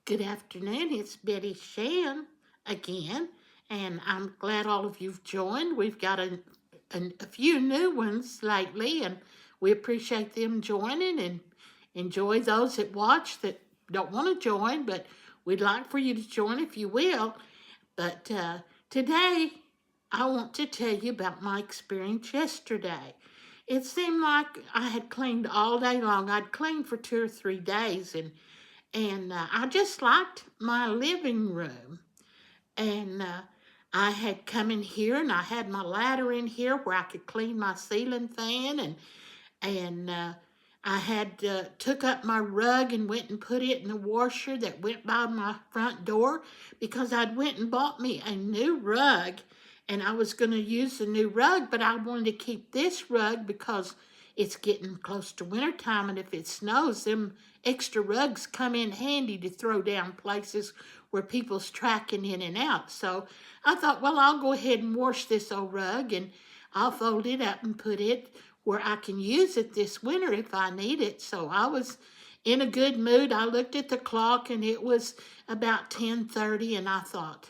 Good afternoon. It's Betty Shan again, and I'm glad all of you've joined. We've got a few new ones lately, and we appreciate them joining and enjoy those that watch that don't want to join, but we'd like for you to join if you will. But today, I want to tell you about my experience yesterday. It seemed like I had cleaned all day long. I'd cleaned for 2 or 3 days, and I just liked my living room. And I had come in here, and I had my ladder in here where I could clean my ceiling fan, and I had took up my rug and went and put it in the washer that went by my front door because I'd went and bought me a new rug, and I was going to use the new rug, but I wanted to keep this rug because it's getting close to wintertime, and if it snows, them extra rugs come in handy to throw down places where people's tracking in and out. So I thought, well, I'll go ahead and wash this old rug, and I'll fold it up and put it where I can use it this winter if I need it. So I was in a good mood. I looked at the clock and it was about 10:30, and I thought,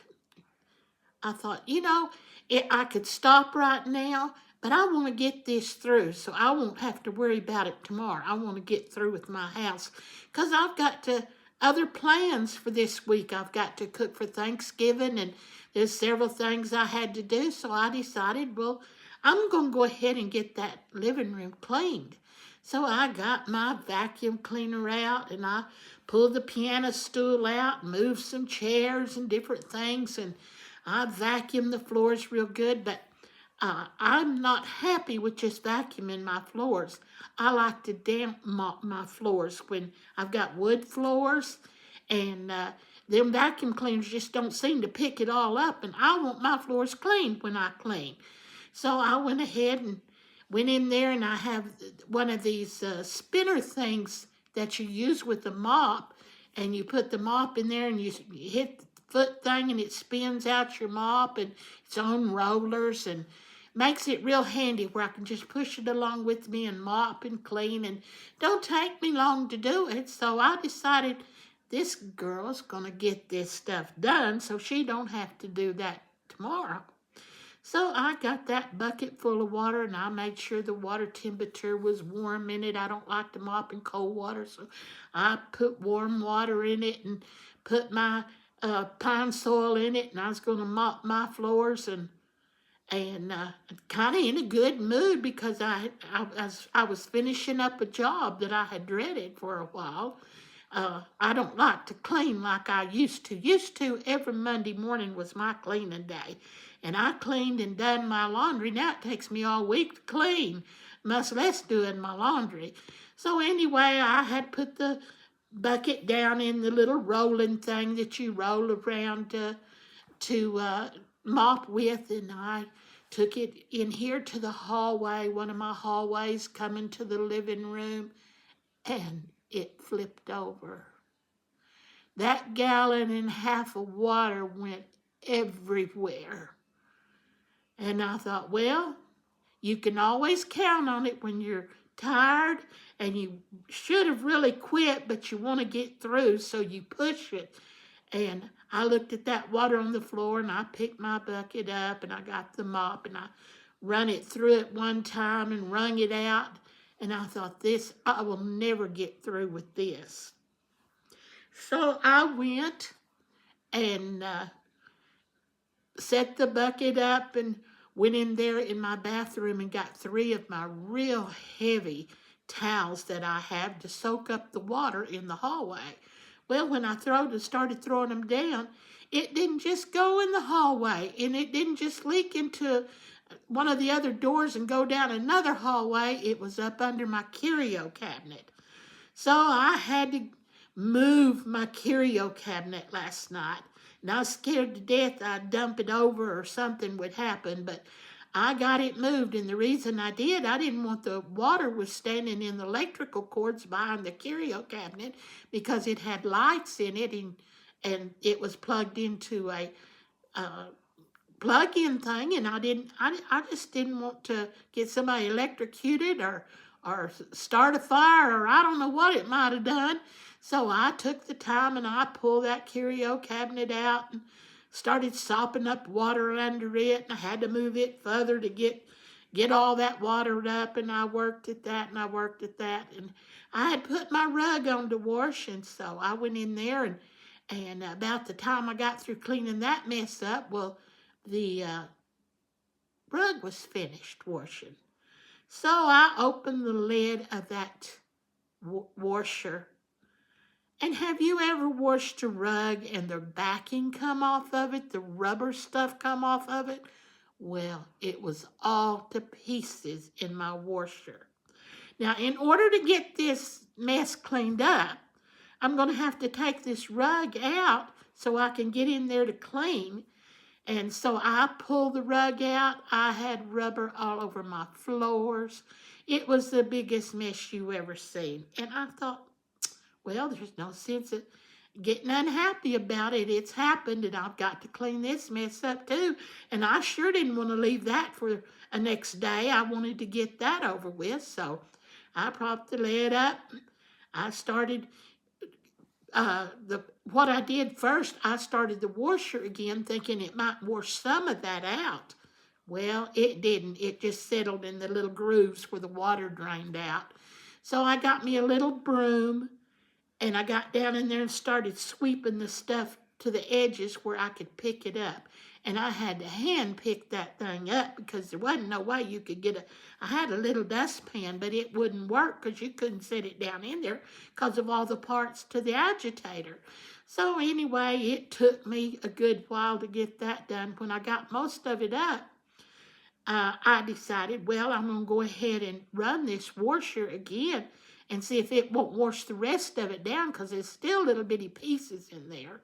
I could stop right now, but I want to get this through so I won't have to worry about it tomorrow. I want to get through with my house because I've got other plans for this week. I've got to cook for Thanksgiving, and there's several things I had to do. So I decided, well, I'm going to go ahead and get that living room cleaned. So I got my vacuum cleaner out, and I pulled the piano stool out, moved some chairs and different things, and I vacuumed the floors real good. But I'm not happy with just vacuuming my floors. I like to damp mop my floors when I've got wood floors, and them vacuum cleaners just don't seem to pick it all up, and I want my floors cleaned when I clean. So I went ahead and went in there, and I have one of these spinner things that you use with the mop, and you put the mop in there and you hit the foot thing and it spins out your mop, and its own rollers, and makes it real handy where I can just push it along with me and mop and clean, and don't take me long to do it. So I decided this girl's gonna get this stuff done so she don't have to do that tomorrow. So I got that bucket full of water, and I made sure the water temperature was warm in it. I don't like to mop in cold water, so I put warm water in it and put my pine soil in it, and I was going to mop my floors, and kind of in a good mood because I was finishing up a job that I had dreaded for a while. I don't like to clean like I used to. Used to, every Monday morning was my cleaning day. And I cleaned and done my laundry. Now it takes me all week to clean, much less doing my laundry. So anyway, I had put the bucket down in the little rolling thing that you roll around to mop with, and I took it in here to the hallway, one of my hallways coming to the living room, and it flipped over. That gallon and a half of water went everywhere. And I thought, well, you can always count on it when you're tired and you should have really quit, but you want to get through, so you push it. And I looked at that water on the floor, and I picked my bucket up, and I got the mop, and I run it through it one time and wrung it out. And I thought, I will never get through with this. So I went and set the bucket up and went in there in my bathroom and got 3 of my real heavy towels that I have to soak up the water in the hallway. Well, when I started throwing them down, it didn't just go in the hallway, and it didn't just leak into one of the other doors and go down another hallway. It was up under my curio cabinet. So I had to move my curio cabinet last night. And I was scared to death I'd dump it over or something would happen, but I got it moved. And the reason I did, I didn't want the water was standing in the electrical cords behind the curio cabinet because it had lights in it, and it was plugged into a plug-in thing, and I just didn't want to get somebody electrocuted or start a fire, or I don't know what it might have done. So I took the time and I pulled that curio cabinet out and started sopping up water under it. And I had to move it further to get all that water up. And I worked at that and I worked at that. And I had put my rug on to wash. And so I went in there and about the time I got through cleaning that mess up, well, the rug was finished washing. So I opened the lid of that washer. And have you ever washed a rug and the backing come off of it, the rubber stuff come off of it? Well, it was all to pieces in my washer. Now, in order to get this mess cleaned up, I'm going to have to take this rug out so I can get in there to clean. And so I pulled the rug out. I had rubber all over my floors. It was the biggest mess you ever seen. And I thought, well, there's no sense of getting unhappy about it. It's happened, and I've got to clean this mess up too. And I sure didn't want to leave that for a next day. I wanted to get that over with. So I propped the lid up. I started what I did first, I started the washer again, thinking it might wash some of that out. Well, it didn't. It just settled in the little grooves where the water drained out. So I got me a little broom, and I got down in there and started sweeping the stuff to the edges where I could pick it up. And I had to hand pick that thing up because there wasn't no way you could get I had a little dustpan, but it wouldn't work because you couldn't set it down in there because of all the parts to the agitator. So anyway, it took me a good while to get that done. When I got most of it up, I decided, well, I'm going to go ahead and run this washer again and see if it won't wash the rest of it down because there's still little bitty pieces in there.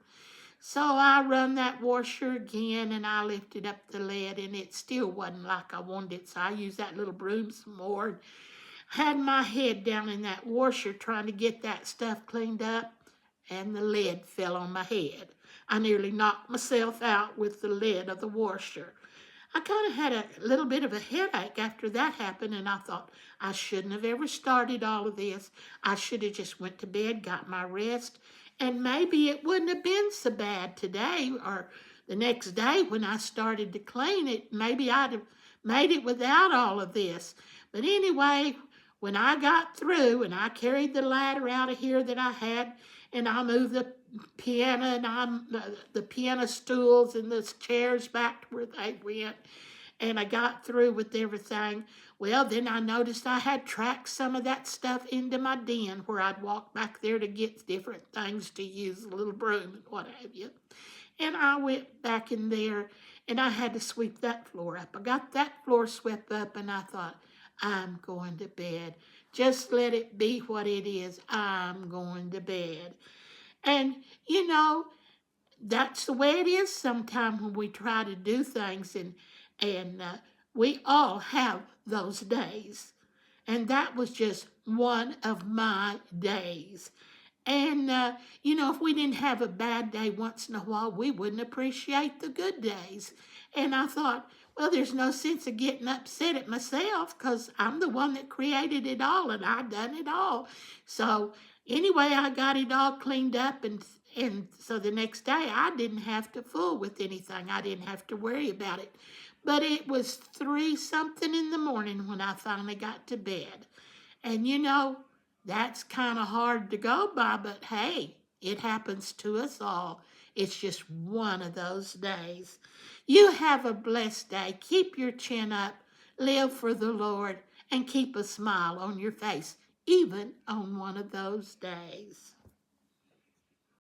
So I run that washer again and I lifted up the lid and it still wasn't like I wanted it. So I used that little broom some more and had my head down in that washer trying to get that stuff cleaned up, and the lid fell on my head. I nearly knocked myself out with the lid of the washer. I kind of had a little bit of a headache after that happened, and I thought I shouldn't have ever started all of this. I should have just went to bed, got my rest, and maybe it wouldn't have been so bad today or the next day when I started to clean it. Maybe I'd have made it without all of this. But anyway, when I got through and I carried the ladder out of here that I had, and I moved the piano and the piano stools and the chairs back to where they went, and I got through with everything. Well, then I noticed I had tracked some of that stuff into my den where I'd walk back there to get different things to use, a little broom and what have you. And I went back in there and I had to sweep that floor up. I got that floor swept up and I thought, I'm going to bed. Just let it be what it is. I'm going to bed. And, you know, that's the way it is sometimes when we try to do things, and we all have those days. And that was just one of my days. And, you know, if we didn't have a bad day once in a while, we wouldn't appreciate the good days. And I thought, well, there's no sense of getting upset at myself because I'm the one that created it all and I done it all. So anyway, I got it all cleaned up, and so the next day I didn't have to fool with anything. I didn't have to worry about it. But it was 3 something in the morning when I finally got to bed. And you know, that's kind of hard to go by, but hey, it happens to us all. It's just one of those days. You have a blessed day. Keep your chin up, live for the Lord, and keep a smile on your face, even on one of those days.